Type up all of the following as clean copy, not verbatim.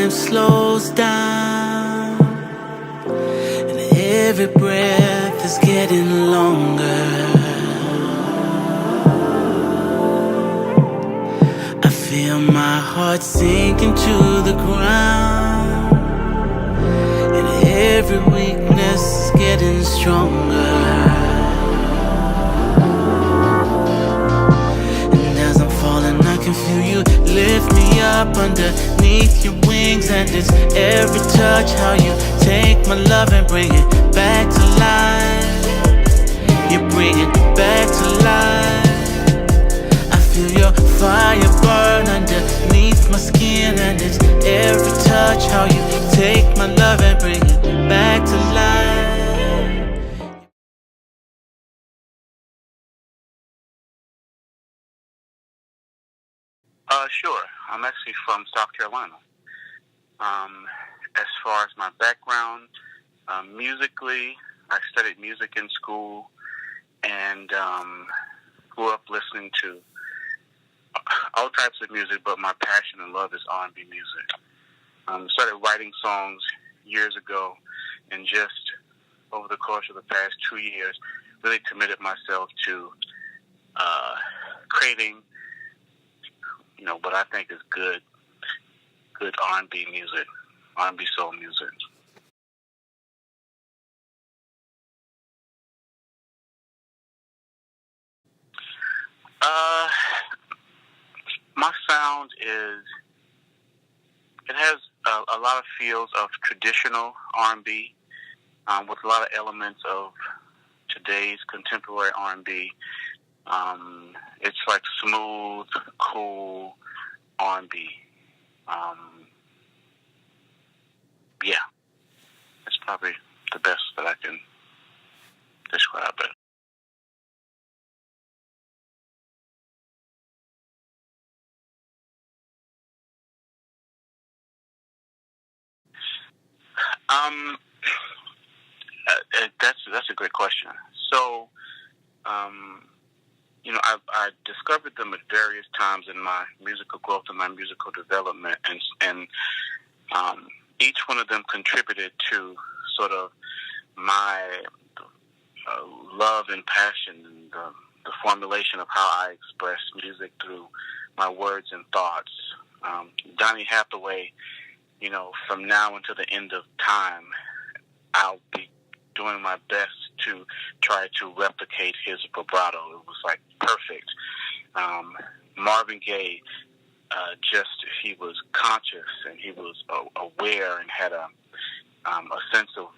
time slows down, and every breath is getting longer. I feel my heart sinking to the ground, and every weakness is getting stronger. And as I'm falling, I can feel you lift me up underneath your wings. And it's every touch how you take my love and bring it back to life. You bring it back to life. I feel your fire burn underneath my skin. And it's every touch how you take my love and bring it back to life. Sure. I'm actually from South Carolina. As far as my background, musically, I studied music in school and grew up listening to all types of music, but my passion and love is R&B music. Started writing songs years ago, and just over the course of the past 2 years, really committed myself to creating what I think is good R&B music, R&B soul music. My sound it has a lot of feels of traditional R&B with a lot of elements of today's contemporary R&B. It's like smooth, cool R&B. Yeah, that's probably the best that I can describe it. That's a great question. So, I discovered them at various times in my musical growth and my musical development, and each one of them contributed to sort of my love and passion and the formulation of how I express music through my words and thoughts. Donny Hathaway, from now until the end of time, I'll be doing my best to try to replicate his vibrato. It was like perfect. Marvin Gaye, he was conscious and he was aware and had a sense of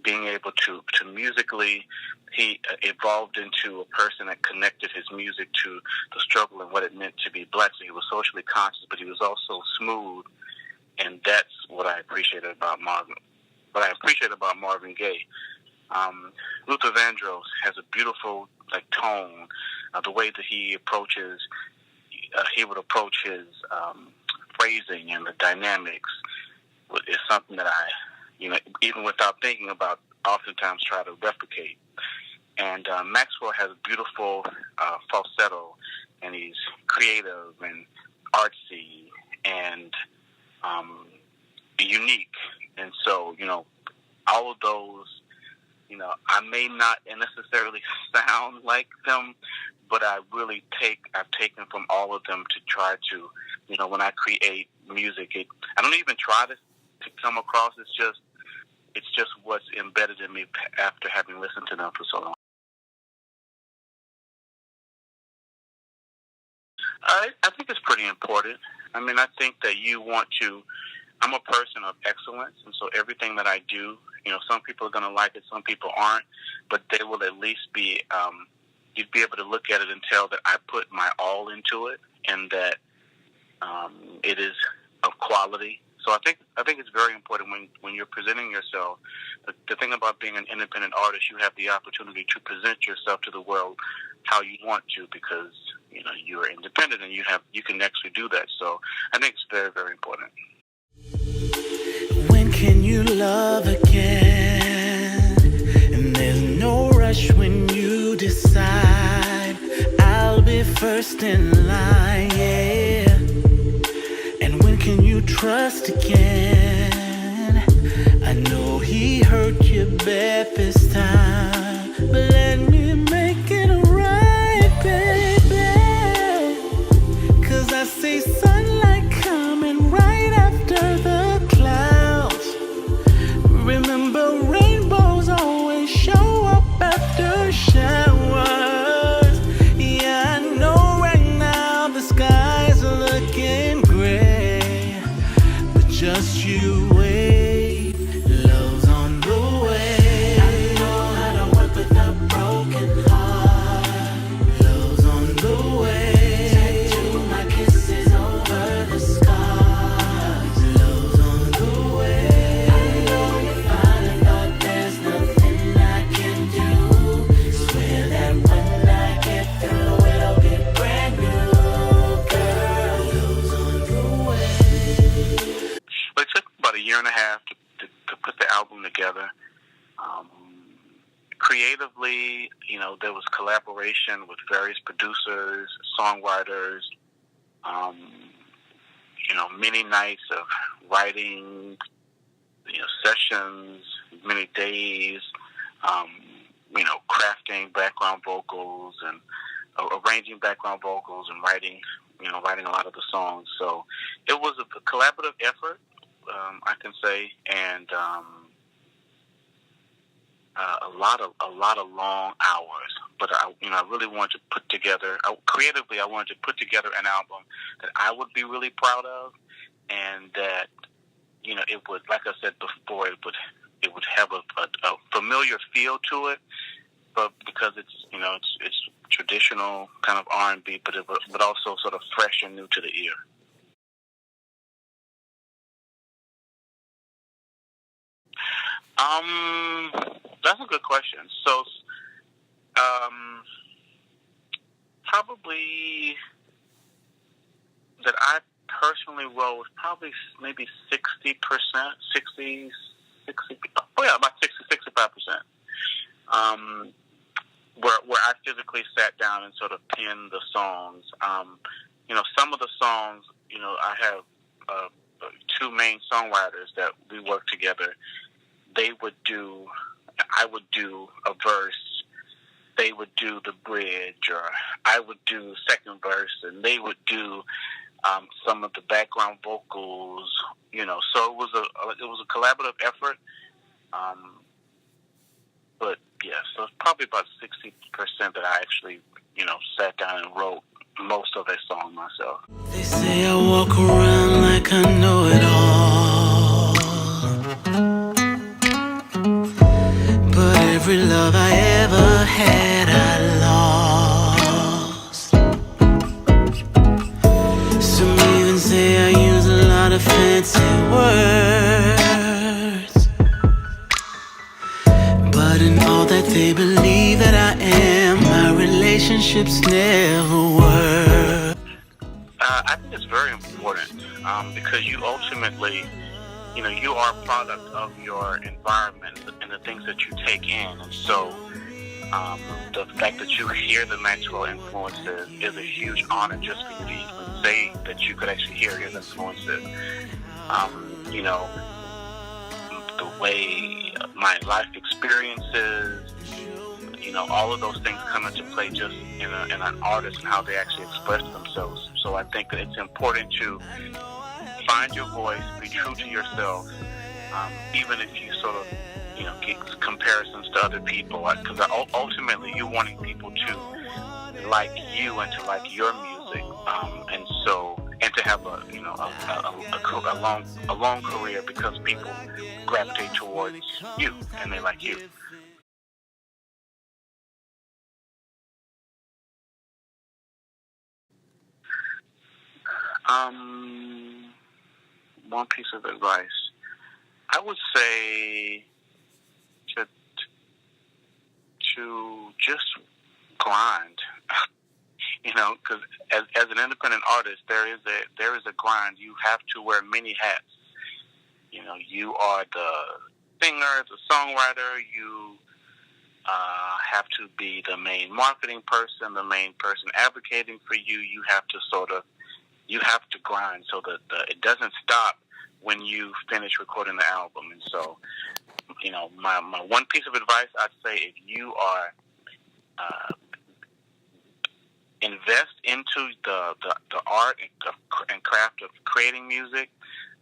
being able to musically. He evolved into a person that connected his music to the struggle and what it meant to be black. So he was socially conscious, but he was also smooth, and that's what I appreciated about Marvin. What I appreciate about Marvin Gaye. Luther Vandross has a beautiful tone. The way that he would approach his phrasing and the dynamics is something that I, even without thinking about, oftentimes try to replicate. And Maxwell has a beautiful falsetto, and he's creative and artsy and unique. And so, all of those, I may not necessarily sound like them, but I've taken from all of them to try to, when I create music, I don't even try to come across. It's just what's embedded in me after having listened to them for so long. I think it's pretty important. I think that I'm a person of excellence, and so everything that I do, some people are going to like it, some people aren't, but they will at least be, you'd be able to look at it and tell that I put my all into it, and that it is of quality. So I think it's very important when you're presenting yourself. The thing about being an independent artist, you have the opportunity to present yourself to the world how you want to, because you're independent and you can actually do that. So I think it's very, very important. When can you love again? And there's no rush when you decide. I'll be first in line, yeah. And when can you trust again. I know he hurt you bad this time, but let me make it right, baby. 'Cause I see sunlight coming right after the clouds. Remember, rainbows always show up after showers. Yeah, I know right now the skies are looking gray, but just you wait, love's on the way. I know how to work with a broken heart. Love's on the way. Tattoo my kisses over the scars. Love's on the way. I know you finally thought there's nothing I can do. Swear that when I get through, it'll be brand new, girl. Love's on the way. But it took about a year and a half to put the album together. Creatively, there was collaboration with various producers, songwriters, many nights of writing, sessions, many days, crafting background vocals and arranging background vocals and writing a lot of the songs. So it was a collaborative effort, I can say, and a lot of long hours. But I really wanted to put together creatively. I wanted to put together an album that I would be really proud of, and that it would, like I said before, it would have a familiar feel to it, but because it's traditional kind of R&B, but also sort of fresh and new to the ear. That's a good question. So, probably that I personally wrote was probably maybe 60%, 60, about 65%. Where I physically sat down and sort of penned the songs. Some of the songs, I have two main songwriters that we work together. I would do a verse, they would do the bridge, or I would do second verse, and they would do some of the background vocals. So it was a collaborative effort. But yeah, so it's probably about 60% that I actually, sat down and wrote most of that song myself. They say I walk around like I know it all, but every love I ever had I lost. Some even say I use a lot of fancy words, but in all that they believe that I am, my relationships never work. I think it's very important because you ultimately, you are a product of your environment and the things that you take in. And so the fact that you hear the Maxwell influences is a huge honor just for you to even say that you could actually hear his influences. The way my life experiences, all of those things come into play just in an artist and how they actually express themselves. So I think that it's important to find your voice, be true to yourself, even if you sort of, get comparisons to other people. Because ultimately, you're wanting people to like you and to like your music, and to have a long career because people gravitate towards you and they like you. One piece of advice, I would say to just grind. Because as an independent artist, there is a grind. You have to wear many hats. You are the singer, the songwriter. You have to be the main marketing person, the main person advocating for you. You have to sort of you have to grind so that it doesn't stop when you finish recording the album. And so, my one piece of advice I'd say, if you are invest into the art and craft of creating music,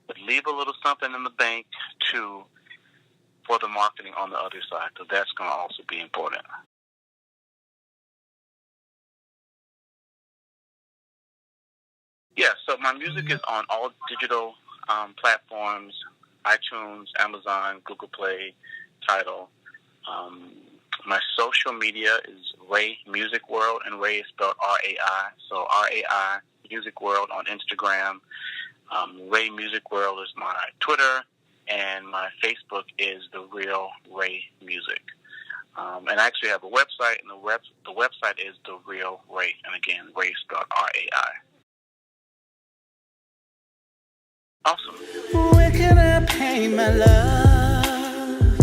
but leave a little something in the bank for the marketing on the other side, because that's going to also be important. Yeah, so my music is on all digital platforms: iTunes, Amazon, Google Play, Tidal. My social media is Ray Music World, and Ray is spelled R-A-I. So R-A-I Music World on Instagram. Ray Music World is my Twitter, and my Facebook is The Real Ray Music. And I actually have a website, and the website is The Real Ray, and again, Ray is spelled R-A-I. Awesome. Where can I paint my love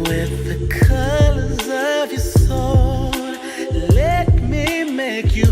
with the colors of your soul? Let me make you